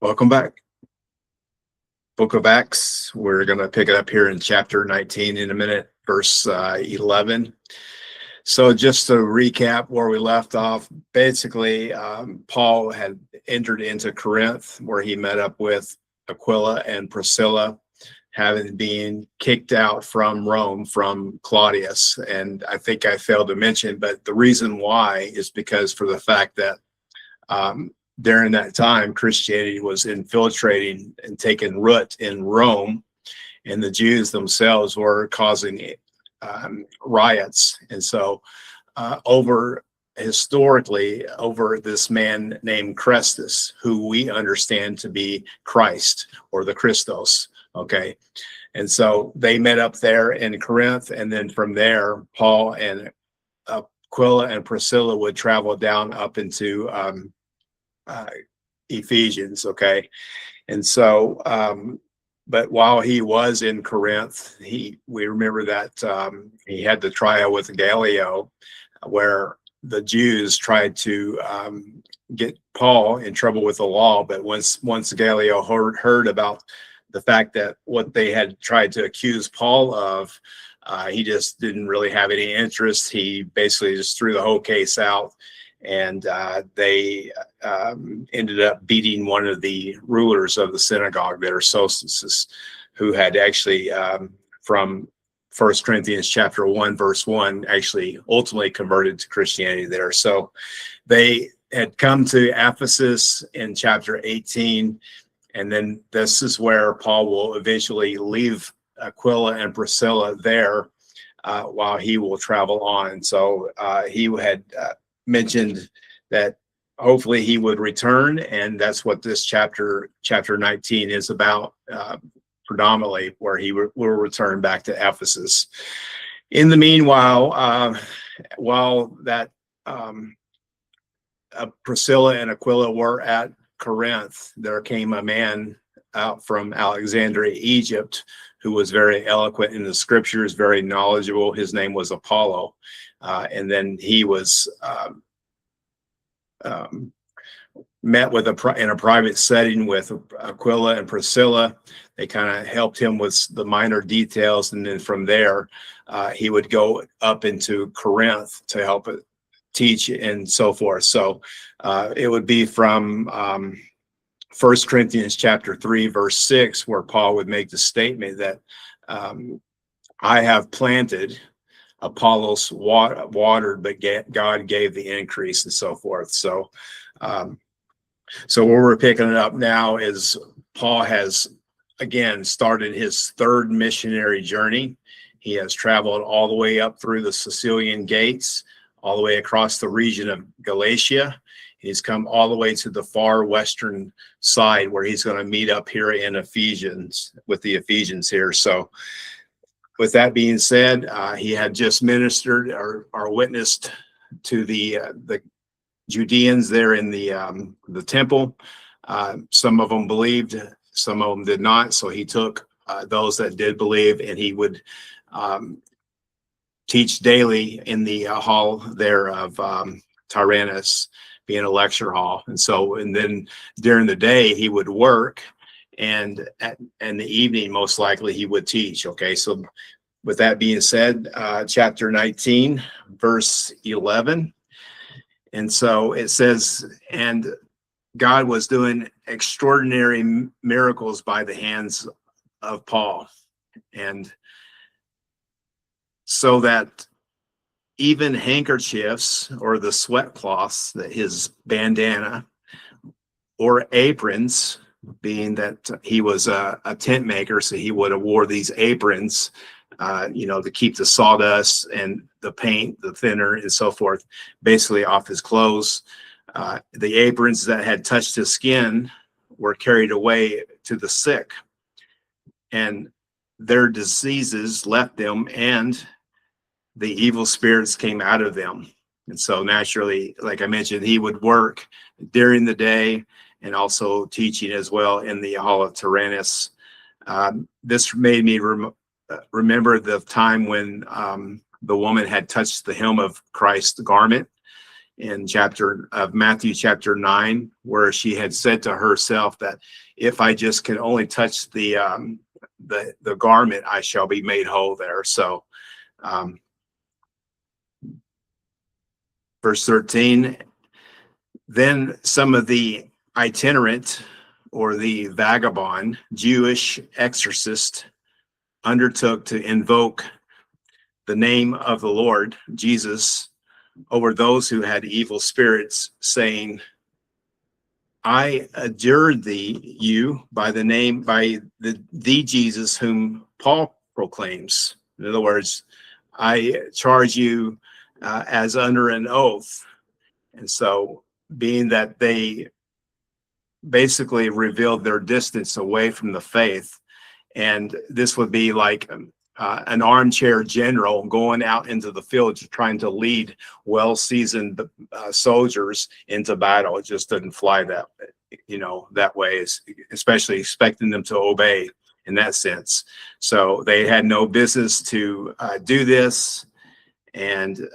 Welcome back. Book of Acts. We're going to pick it up here in chapter 19 in a minute, verse 11. So just to recap where we left off, basically, Paul had entered into Corinth, where he met up with Aquila and Priscilla, having been kicked out from Rome from Claudius. And I think I failed to mention, but the reason why is because for the fact that during that time, Christianity was infiltrating and taking root in Rome, and the Jews themselves were causing riots. And so historically, over this man named Crestus, who we understand to be Christ or the Christos, okay? And so they met up there in Corinth, and then from there, Paul and Aquila and Priscilla would travel down up into Ephesians, okay? And so, but while he was in Corinth, we remember that he had the trial with Gallio, where the Jews tried to get Paul in trouble with the law. But once Gallio heard about the fact that what they had tried to accuse Paul of, he just didn't really have any interest. He basically just threw the whole case out. And they ended up beating one of the rulers of the synagogue there, Sosthenes, who had actually, from 1 Corinthians chapter 1, verse 1, actually ultimately converted to Christianity there. So they had come to Ephesus in chapter 18, and then this is where Paul will eventually leave Aquila and Priscilla there while he will travel on. So he had mentioned that hopefully he would return, and that's what this chapter 19 is about, predominantly, where he will return back to Ephesus. In the meanwhile, while that Priscilla and Aquila were at Corinth, there came a man out from Alexandria, Egypt, who was very eloquent in the scriptures, very knowledgeable. His name was Apollo. And then he was met with in a private setting with Aquila and Priscilla. They kind of helped him with the minor details, and then from there he would go up into Corinth to help teach and so forth. So it would be from 1 Corinthians chapter 3, verse 6, where Paul would make the statement that I have planted, Apollos watered, but God gave the increase, and so forth. So where we're picking it up now is Paul has again started his third missionary journey. He has traveled all the way up through the Sicilian gates, all the way across the region of Galatia. He's come all the way to the far western side, where he's going to meet up here in Ephesians with the Ephesians here. So with that being said, he had just ministered or witnessed to the Judeans there in the temple. Some of them believed, some of them did not. So he took those that did believe, and he would teach daily in the hall there of Tyrannus, being a lecture hall. And then during the day he would work, and in the evening most likely he would teach. Okay, so with that being said, chapter 19, verse 11. And so it says, and God was doing extraordinary miracles by the hands of Paul. And so that even handkerchiefs, or the sweat cloths, that his bandana, or aprons, being that he was a tent maker, so he would have wore these aprons, to keep the sawdust and the paint, the thinner, and so forth, basically off his clothes. The aprons that had touched his skin were carried away to the sick, and their diseases left them, and the evil spirits came out of them. And so naturally, like I mentioned, he would work during the day and also teaching as well in the hall of Tyrannus. This made me remember the time when the woman had touched the hem of Christ's garment, in Matthew chapter 9, where she had said to herself that if I just can only touch the garment, I shall be made whole there. So verse 13, then some of the itinerant or the vagabond Jewish exorcist undertook to invoke the name of the Lord Jesus over those who had evil spirits, saying, I adjure you by the Jesus whom Paul proclaims. In other words, I charge you as under an oath. And so, being that they basically revealed their distance away from the faith, and this would be like an armchair general going out into the field trying to lead well-seasoned soldiers into battle. It just didn't fly that way, especially expecting them to obey in that sense. So they had no business to do this, and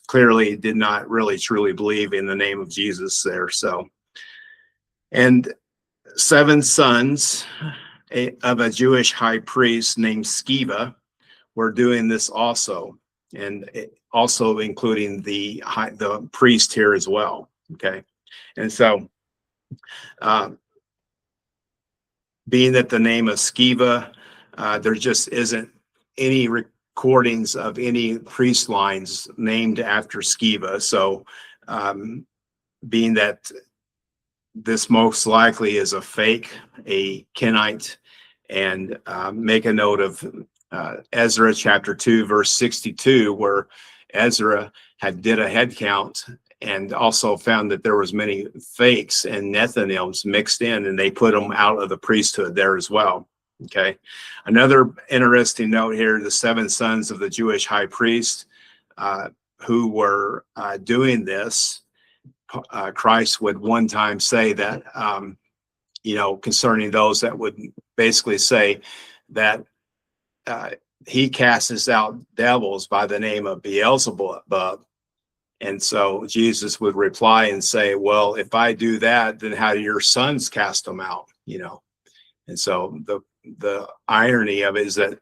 clearly did not really truly believe in the name of Jesus there. So, and 7 sons of a Jewish high priest named Sceva were doing this also, and also including the priest here as well. Okay, and so being that the name of Sceva, there just isn't any recordings of any priest lines named after Sceva. So being that this most likely is a fake, a Kenite, and make a note of Ezra chapter 2, verse 62, where Ezra did a head count and also found that there was many fakes and Nethinims mixed in, and they put them out of the priesthood there as well. Okay. Another interesting note here, the 7 sons of the Jewish high priest who were doing this, Christ would one time say that, concerning those that would basically say that he casts out devils by the name of Beelzebub. And so Jesus would reply and say, well, if I do that, then how do your sons cast them out? And so the irony of it is that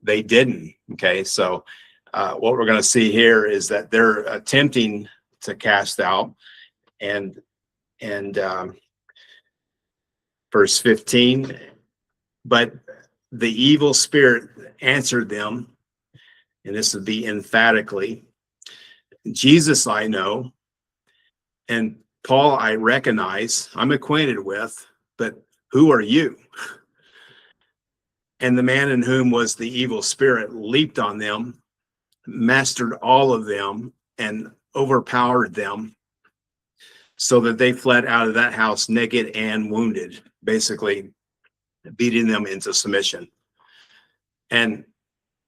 they didn't. Okay. So what we're going to see here is that they're attempting to cast out, and verse 15, but the evil spirit answered them, and this would be emphatically, Jesus I know, and Paul I recognize, I'm acquainted with, but who are you? And the man in whom was the evil spirit leaped on them, mastered all of them, and overpowered them, so that they fled out of that house naked and wounded, basically beating them into submission. And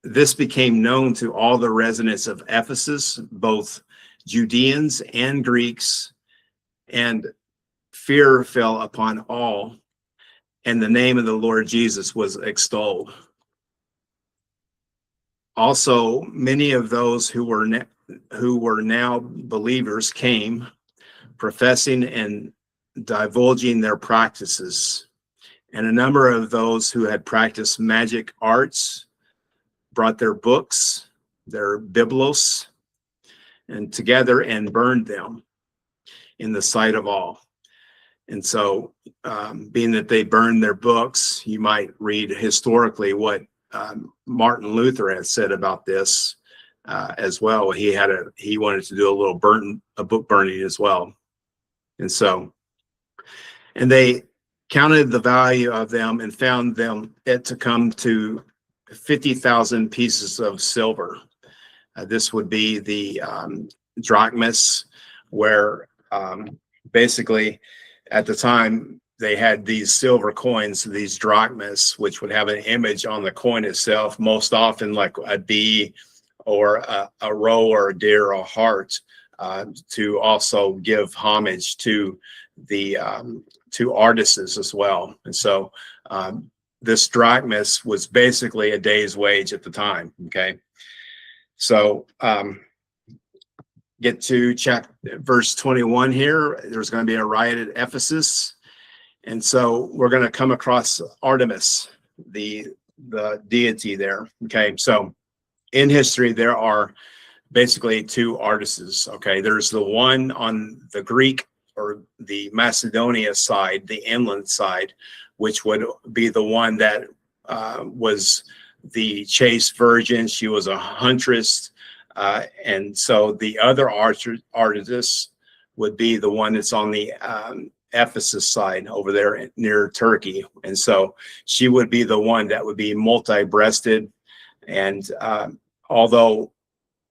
this became known to all the residents of Ephesus, both Judeans and Greeks, and fear fell upon all, and the name of the Lord Jesus was extolled. Also, many of those who were now believers came, professing and divulging their practices. And a number of those who had practiced magic arts brought their books, their biblos, and together and burned them in the sight of all. And so, being that they burned their books, you might read historically what Martin Luther had said about this as well. He wanted to do a book burning as well. And so, and they counted the value of them and found it to come to 50,000 pieces of silver. This would be the drachmas, where basically at the time they had these silver coins, these drachmas, which would have an image on the coin itself, most often like a D or a roe or a deer or a heart, to also give homage to the to artisans as well. And so this drachmas was basically a day's wage at the time. Okay, so get to verse 21 here. There's going to be a riot at Ephesus. And so we're going to come across Artemis, the deity there. Okay, so in history, there are basically two Artemis. Okay, there's the one on the Greek or the Macedonia side, the inland side, which would be the one that was the chaste virgin. She was a huntress. And so the other Artemis would be the one that's on the Ephesus side over there near Turkey. And so she would be the one that would be multi-breasted. And although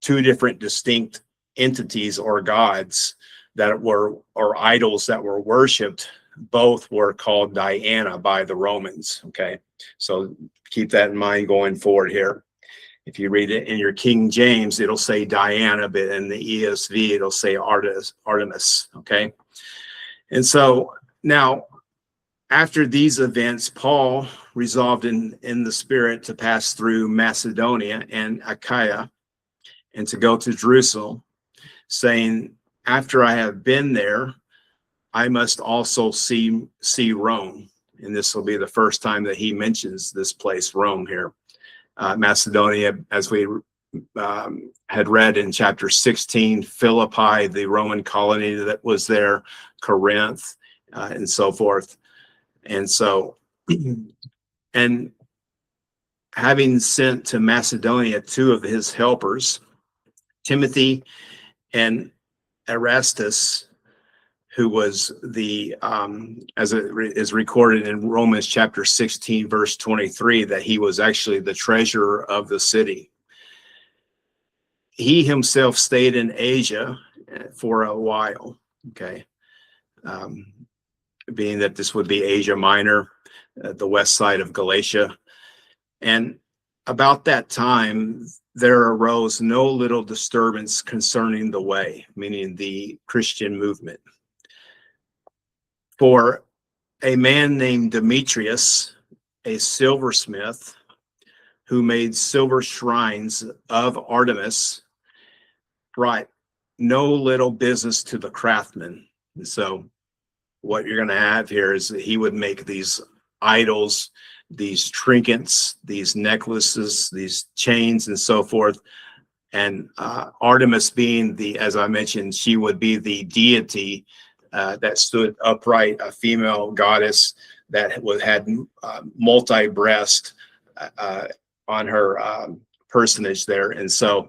two different distinct entities or gods that were, or idols that were worshipped, both were called Diana by the Romans. Okay, so keep that in mind going forward here. If you read it in your King James, it'll say Diana, but in the ESV, it'll say Artemis. Okay, and so now after these events, Paul resolved in the Spirit to pass through Macedonia and Achaia and to go to Jerusalem, saying, after I have been there, I must also see Rome. And this will be the first time that he mentions this place, Rome, here. Macedonia, as we had read in chapter 16, Philippi, the Roman colony that was there, Corinth, and so forth. And so, and having sent to Macedonia two of his helpers, Timothy and Erastus, who was the, as it is recorded in Romans chapter 16, verse 23, that he was actually the treasurer of the city. He himself stayed in Asia for a while, okay, being that this would be Asia Minor, the west side of Galatia. And about that time, there arose no little disturbance concerning the way, meaning the Christian movement. For a man named Demetrius, a silversmith, who made silver shrines of Artemis, brought no little business to the craftsmen. And so what you're going to have here is that he would make these idols, these trinkets, these necklaces, these chains, and so forth. And Artemis being the, as I mentioned, she would be the deity that stood upright, a female goddess that had multi-breast on her personage there. And so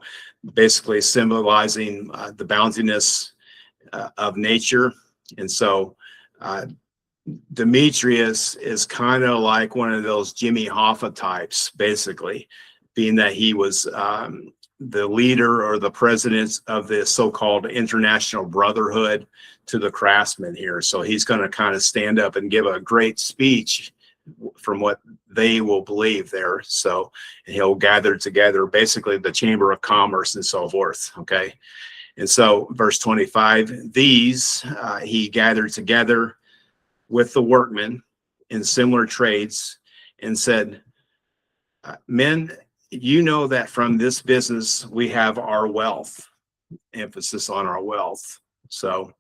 basically symbolizing the bountiness of nature. And so Demetrius is kind of like one of those Jimmy Hoffa types, basically, being that he was the leader or the president of the so-called International Brotherhood to the craftsmen here. So he's going to kind of stand up and give a great speech from what they will believe there. So he'll gather together basically the Chamber of Commerce and so forth. Okay. And so verse 25, these he gathered together with the workmen in similar trades and said, men, you know that from this business we have our wealth, emphasis on our wealth. So,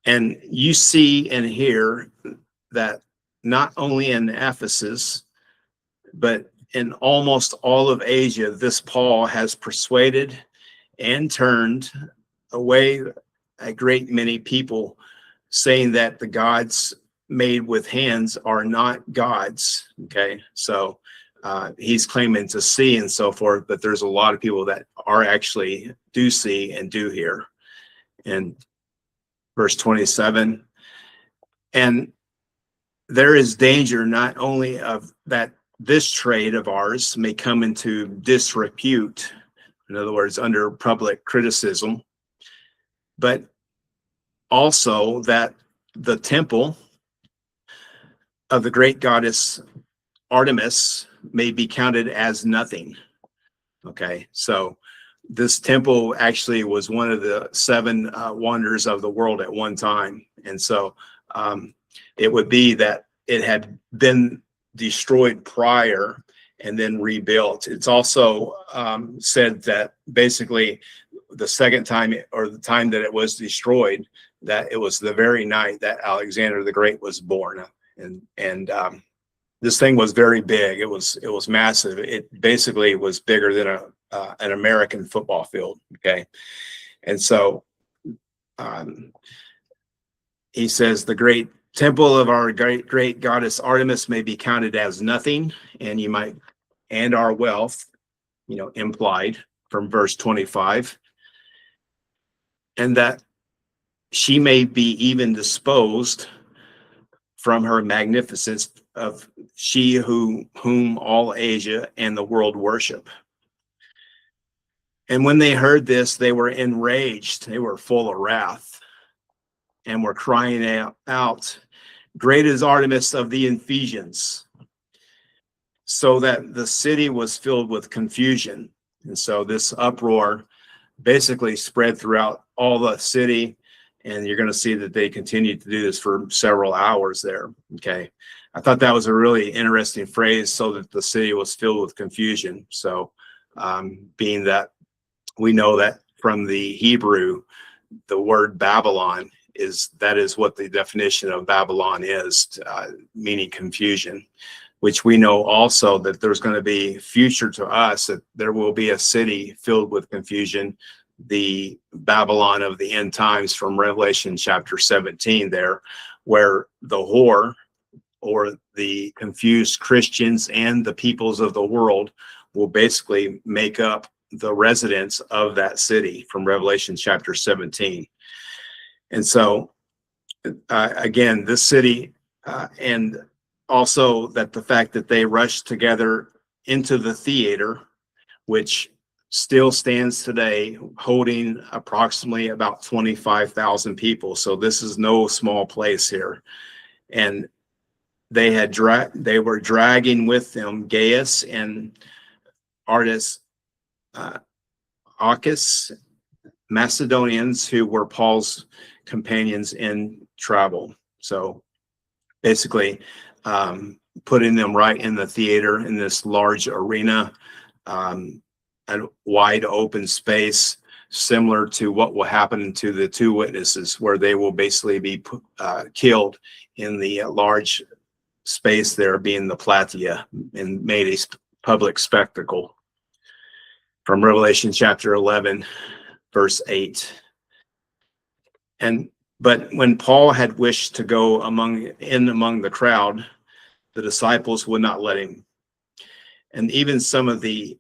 and you see and hear that not only in Ephesus, but in almost all of Asia, this Paul has persuaded and turned away a great many people, saying that the gods made with hands are not gods. Okay, so he's claiming to see and so forth, but there's a lot of people that are actually do see and do hear. And verse 27, and there is danger not only of that this trade of ours may come into disrepute, in other words, under public criticism, but also that the temple of the great goddess Artemis may be counted as nothing. Okay, so this temple actually was one of the seven wonders of the world at one time. And so it would be that it had been destroyed prior and then rebuilt. It's also said that basically the second time, or the time that it was destroyed, that it was the very night that Alexander the Great was born. And this thing was very big. It was massive. It basically was bigger than an American football field. Okay. And so he says, the great temple of our great goddess Artemis may be counted as nothing, and our wealth, implied from verse 25, and that she may be even disposed from her magnificence of she whom all Asia and the world worship. And when they heard this, they were enraged. They were full of wrath and were crying out, great is Artemis of the Ephesians. So that the city was filled with confusion. And so this uproar basically spread throughout all the city. And you're going to see that they continued to do this for several hours there. Okay. I thought that was a really interesting phrase, so that the city was filled with confusion. So being that we know that from the Hebrew, the word Babylon is what the definition of Babylon is, meaning confusion, which we know also that there's going to be future to us, that there will be a city filled with confusion, the Babylon of the end times from Revelation chapter 17 there, where the whore, or the confused Christians and the peoples of the world, will basically make up the residents of that city from Revelation chapter 17. And so again, this city, and also that the fact that they rushed together into the theater, which still stands today, holding approximately about 25,000 people. So this is no small place here. And they were dragging with them Gaius and Artemis, Macedonians, who were Paul's companions in travel. So basically putting them right in the theater, in this large arena, a wide open space, similar to what will happen to the two witnesses, where they will basically be killed in the large space there, being the platea, and made a public spectacle from Revelation chapter 11 verse 8. But when Paul had wished to go among the crowd, the disciples would not let him. And even some of the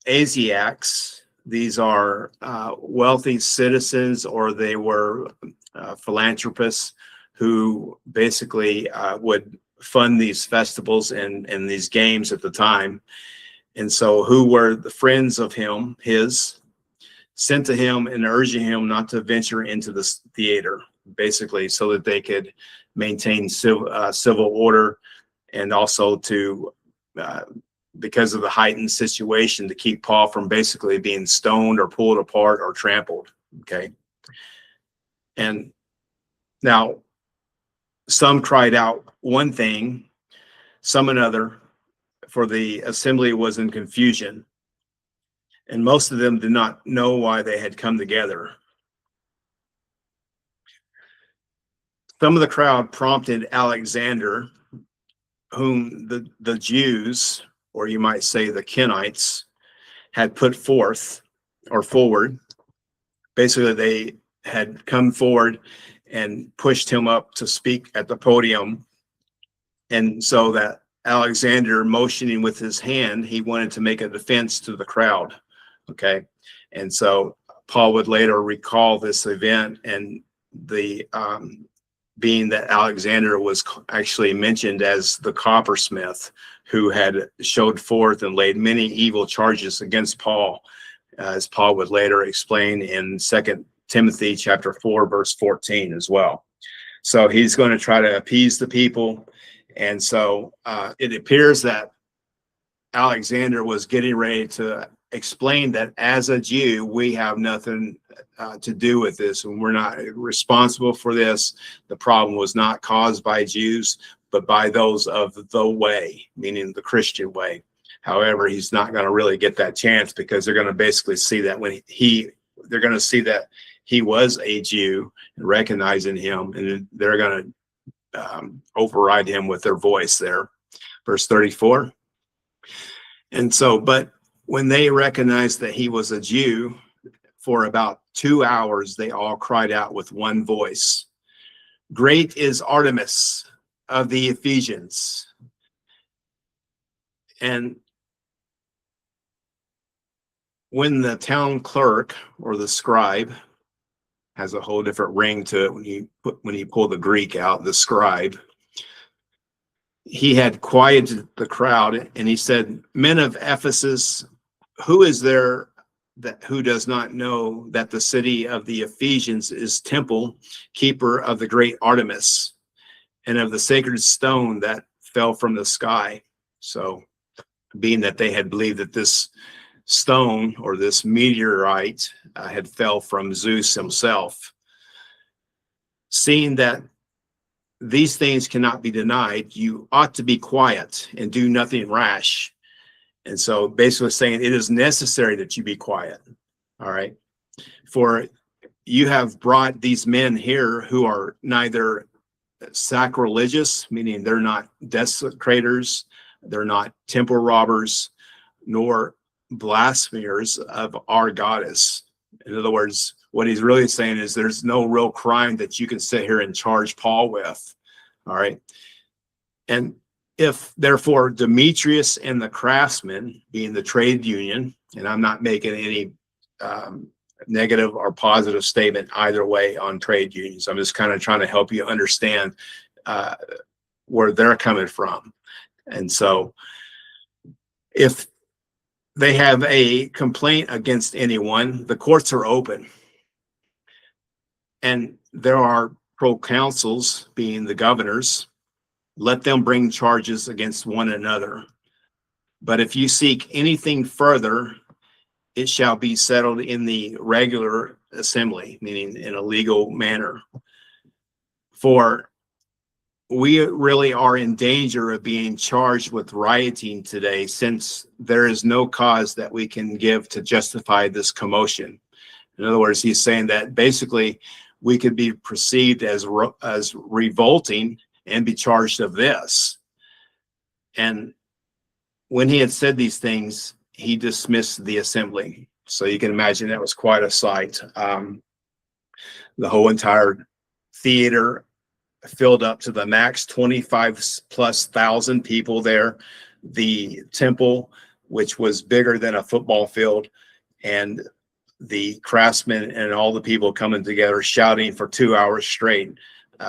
Asiacs, these are wealthy citizens, or they were philanthropists who basically would fund these festivals and these games at the time. And so who were the friends of his, sent to him and urging him not to venture into this theater, basically, so that they could maintain civil order, and also to, because of the heightened situation, to keep Paul from basically being stoned or pulled apart or trampled. Okay. And now some cried out one thing, some another, for the assembly was in confusion, and most of them did not know why they had come together. Some of the crowd prompted Alexander, whom the Jews, or you might say the Kenites, had put forward. Basically, they had come forward and pushed him up to speak at the podium. And so that Alexander, motioning with his hand, he wanted to make a defense to the crowd. Okay. And so Paul would later recall this event, and the being that Alexander was actually mentioned as the coppersmith, who had showed forth and laid many evil charges against Paul, as Paul would later explain in 2 Timothy chapter 4, verse 14 as well. So he's going to try to appease the people. And so it appears that Alexander was getting ready to explain that as a Jew, we have nothing to do with this, and we're not responsible for this. The problem was not caused by Jews, but by those of the way, meaning the Christian way. However, he's not going to really get that chance, because they're going to basically see that they're going to see that he was a Jew and recognizing him, and they're going to override him with their voice there. Verse 34. And so, but when they recognized that he was a Jew, for about 2 hours, they all cried out with one voice, "Great is Artemis of the Ephesians." And when the town clerk, or the scribe, has a whole different ring to it when you pull the Greek out, the scribe, he had quieted the crowd, and he said, "Men of Ephesus, who is there who does not know that the city of the Ephesians is temple keeper of the great Artemis, and of the sacred stone that fell from the sky?" So, being that they had believed that this stone, or this meteorite, had fell from Zeus himself. "Seeing that these things cannot be denied, you ought to be quiet and do nothing rash." And so basically saying it is necessary that you be quiet. All right. "For you have brought these men here who are neither sacrilegious," meaning they're not desecrators, they're not temple robbers, nor blasphemers of our goddess. In other words, what he's really saying is there's no real crime that you can sit here and charge Paul with. All right. "And if therefore Demetrius and the craftsmen," being the trade union, and I'm not making any negative or positive statement either way on trade unions, I'm just kind of trying to help you understand where they're coming from. And so if they have a complaint against anyone, the courts are open, and there are proconsuls, being the governors. Let them bring charges against one another. But if you seek anything further, it shall be settled in the regular assembly," meaning in a legal manner. "For we really are in danger of being charged with rioting today, since there is no cause that we can give to justify this commotion." In other words, he's saying that basically we could be perceived as revolting and be charged of this. And when he had said these things, he dismissed the assembly. So you can imagine that was quite a sight. The whole entire theater filled up to the max, 25,000+ people there. The temple, which was bigger than a football field, and the craftsmen and all the people coming together shouting for 2 hours straight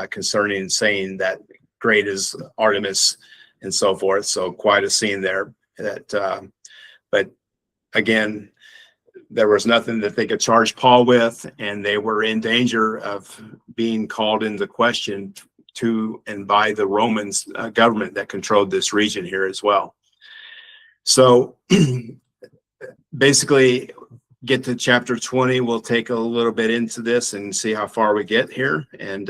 concerning, saying that great is Artemis and so forth. So quite a scene there. But again, there was nothing that they could charge Paul with, and they were in danger of being called into question to and by the Romans government that controlled this region here as well. So basically, get to chapter 20. We'll take a little bit into this and see how far we get here, and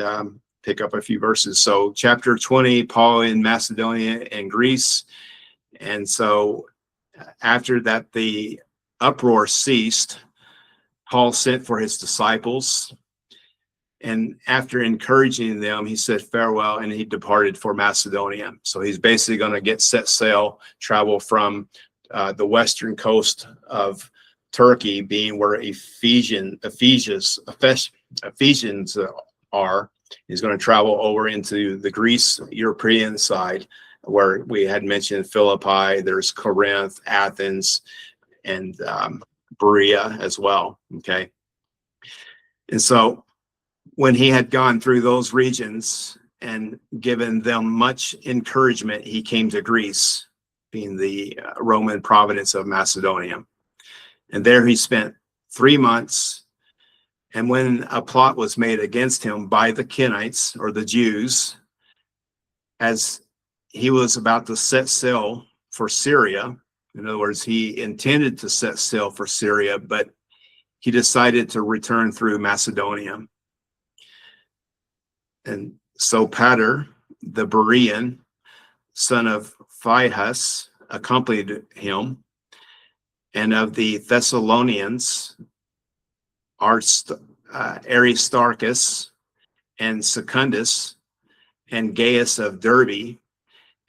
pick up a few verses. So chapter 20, Paul in Macedonia and Greece. And so after that, the uproar ceased, Paul sent for his disciples, and after encouraging them, he said farewell, and he departed for Macedonia. So he's basically going to set sail, travel from the western coast of Turkey, being where Ephesians are. He's going to travel over into the Greece European side, where we had mentioned Philippi, there's Corinth, Athens, and Berea as well. Okay. And so when he had gone through those regions and given them much encouragement, he came to Greece, being the Roman province of Macedonia. And there he spent 3 months. And when a plot was made against him by the Kenites, or the Jews, as he was about to set sail for Syria, in other words, he intended to set sail for Syria, but he decided to return through Macedonia. And Sopater, the Berean, son of Phaehus, accompanied him, and of the Thessalonians, Aristarchus and Secundus, and Gaius of Derbe,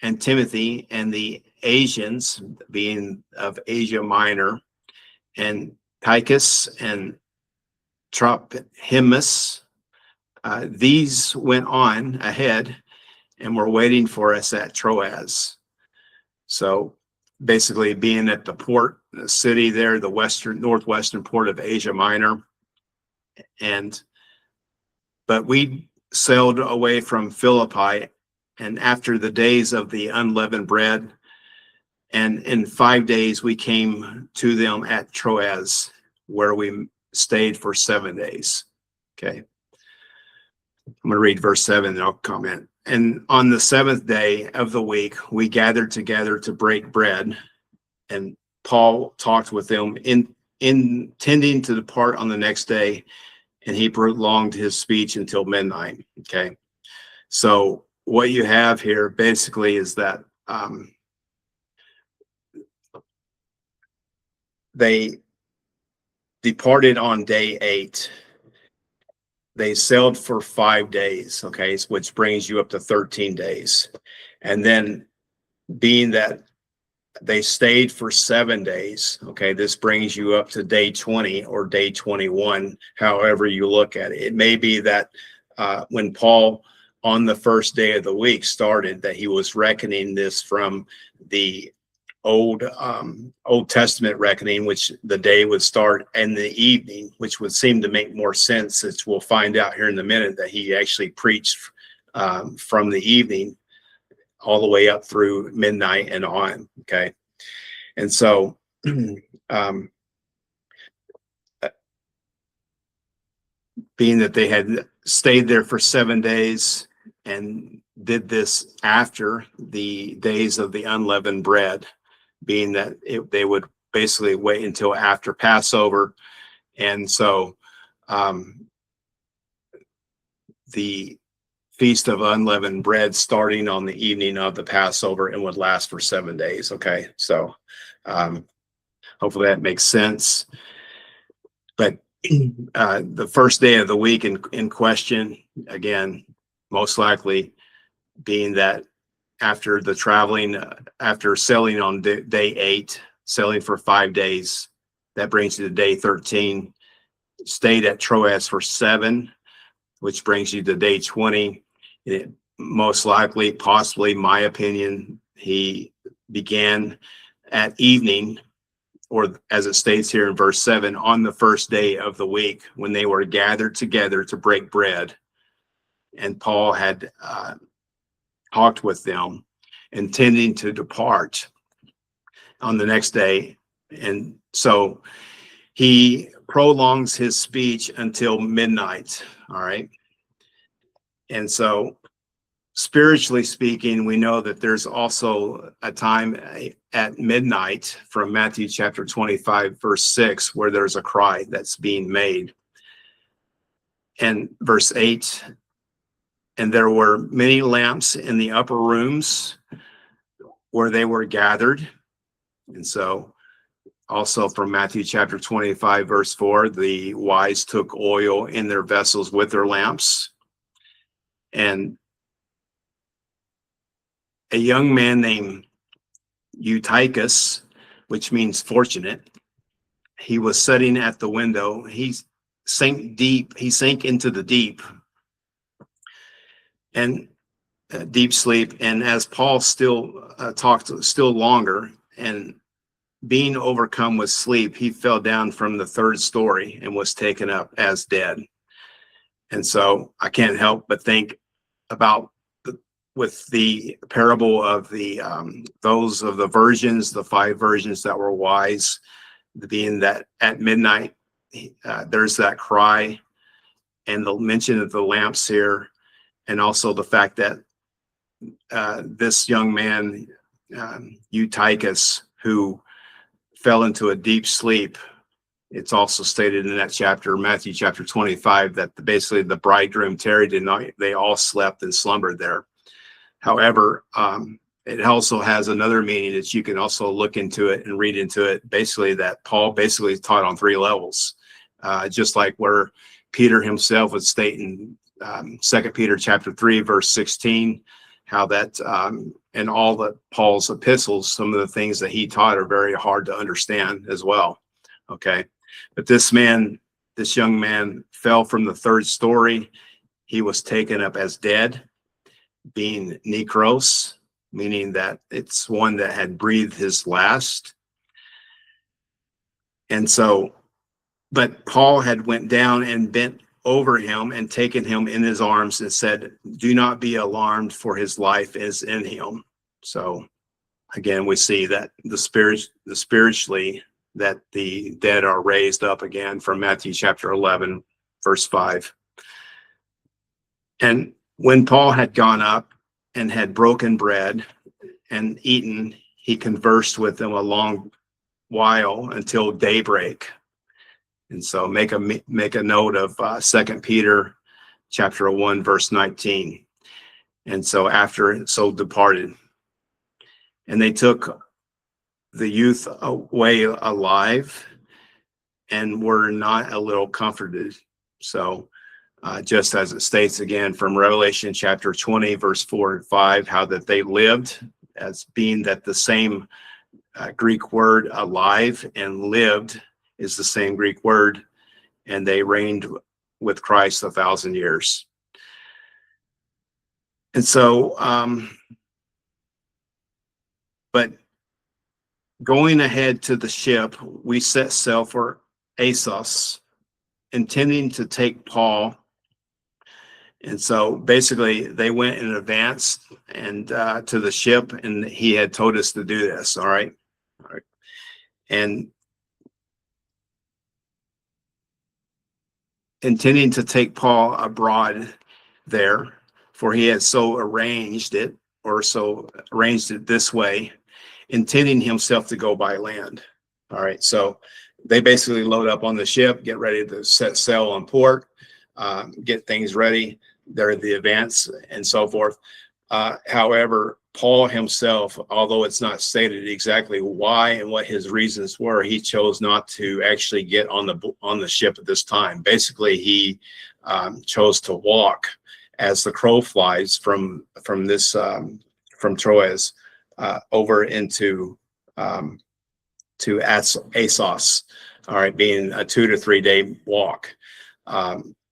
and Timothy, and the Asians, being of Asia Minor, and Tychus and Trophimus. These went on ahead and were waiting for us at Troas. So basically being at the port, the city there, the northwestern port of Asia Minor. But we sailed away from Philippi, and after the days of the unleavened bread, and in 5 days we came to them at Troas, where we stayed for 7 days. Okay. I'm going to read verse 7 and I'll comment. And on the 7th day of the week, we gathered together to break bread, and Paul talked with them, intending to depart on the next day, and he prolonged his speech until midnight. Okay. So what you have here basically is that they departed on day 8. They sailed for 5 days, okay, which brings you up to 13 days. And then being that they stayed for 7 days, okay, this brings you up to day 20 or day 21, however you look at it. It may be that when Paul, on the first day of the week, started, that he was reckoning this from the Old Testament reckoning, which the day would start in the evening, which would seem to make more sense, as we'll find out here in a minute, that he actually preached from the evening all the way up through midnight and on. Okay. And so being that they had stayed there for 7 days and did this after the days of the unleavened bread, being that they would basically wait until after Passover. And so the Feast of Unleavened Bread starting on the evening of the Passover and would last for 7 days. Okay. So hopefully that makes sense. But the first day of the week in question, again, most likely being that after the traveling, after sailing on day 8, sailing for 5 days, that brings you to day 13, stayed at Troas for 7, which brings you to day 20. It most likely, possibly, my opinion, he began at evening, or as it states here in verse 7, on the first day of the week, when they were gathered together to break bread. And Paul had talked with them, intending to depart on the next day. And so he prolongs his speech until midnight. All right. And so spiritually speaking, we know that there's also a time at midnight from Matthew chapter 25, verse 6, where there's a cry that's being made. And verse 8, and there were many lamps in the upper rooms where they were gathered. And so also from Matthew chapter 25, verse 4, the wise took oil in their vessels with their lamps. And a young man named Eutychus, which means fortunate, he was sitting at the window. He sank into the deep and deep sleep. And as Paul still talked still longer, and being overcome with sleep, he fell down from the 3rd story and was taken up as dead. And so I can't help but think about with the parable of the those of the virgins, the 5 virgins that were wise, being that at midnight there's that cry, and the mention of the lamps here, and also the fact that this young man Eutychus, who fell into a deep sleep. It's also stated in that chapter, Matthew chapter 25, that basically the bridegroom tarried and they all slept and slumbered there. However, it also has another meaning that you can also look into it and read into it. Basically, that Paul basically taught on 3 levels, just like where Peter himself would state in 2 Peter chapter 3, verse 16, how that in all the Paul's epistles, some of the things that he taught are very hard to understand as well. Okay, but this young man fell from the 3rd story. He was taken up as dead, being necros, meaning that it's one that had breathed his last. And so, but Paul had went down and bent over him and taken him in his arms and said, "Do not be alarmed, for his life is in him." So again, we see that spiritually that the dead are raised up again from Matthew chapter 11, verse 5. And when Paul had gone up and had broken bread and eaten, he conversed with them a long while until daybreak. And so make a note of 2 Peter chapter 1, verse 19. And so after so departed, and they took the youth away alive and were not a little comforted. So just as it states again from Revelation chapter 20, verse 4 and 5, how that they lived, as being that the same Greek word alive and lived is the same Greek word, and they reigned with Christ 1,000 years. And so, but going ahead to the ship, we set sail for Ephesus, intending to take Paul. And so basically they went in advance and to the ship, and he had told us to do this. All right. And intending to take Paul abroad there, for he had so arranged it this way, intending himself to go by land. All right. So they basically load up on the ship, get ready to set sail on port, get things ready. They're the advance and so forth. However, Paul himself, although it's not stated exactly why and what his reasons were, he chose not to actually get on the ship at this time. Basically, he chose to walk as the crow flies from Troas over into to Assos. All right, being a 2 to 3 day walk.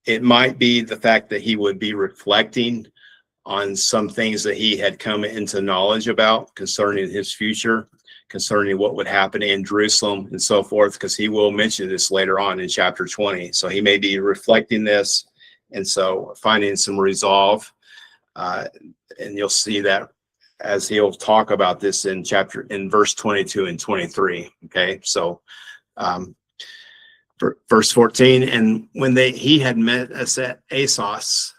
It might be the fact that he would be reflecting on some things that he had come into knowledge about concerning his future, concerning what would happen in Jerusalem and so forth, because he will mention this later on in chapter 20. So he may be reflecting this, and so finding some resolve. And you'll see that as he'll talk about this in verse 22 and 23. Okay, so verse 14, and when he had met us at Assos,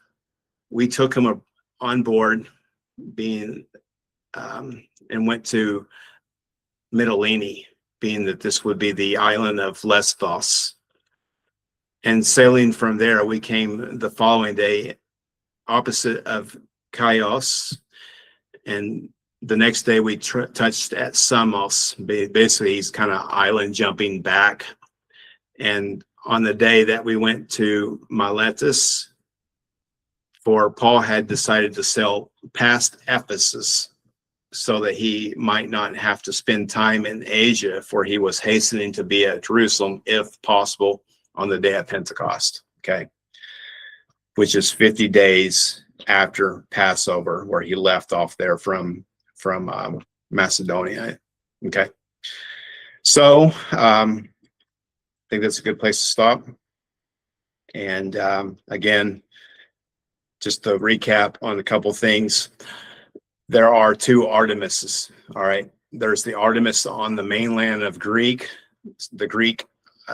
we took him on board, and went to Mytilene, being that this would be the island of Lesbos. And sailing from there, we came the following day opposite of Chios, and the next day we touched at Samos. Basically, he's kind of island jumping back. And on the day that we went to Miletus, for Paul had decided to sail past Ephesus so that he might not have to spend time in Asia, for he was hastening to be at Jerusalem, if possible, on the day of Pentecost, okay, which is 50 days after Passover, where he left off there from Macedonia, okay. So I think that's a good place to stop. And again, just to recap on a couple things, there are 2 Artemises, all right? There's the Artemis on the mainland of the Greek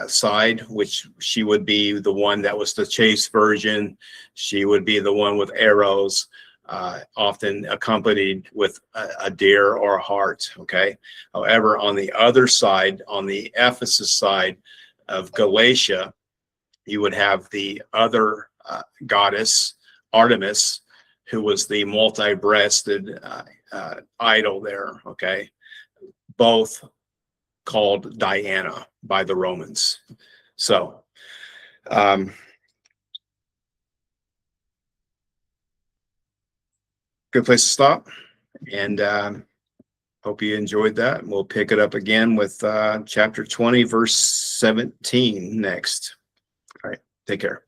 side, which she would be the one that was the chaste virgin. She would be the one with arrows, often accompanied with a deer or a hart, okay? However, on the other side, on the Ephesus side of Galatia, you would have the other goddess, Artemis, who was the multi-breasted idol there. Okay, both called Diana by the Romans. So good place to stop, and hope you enjoyed that. We'll pick it up again with chapter 20, verse 17 next. All right, take care.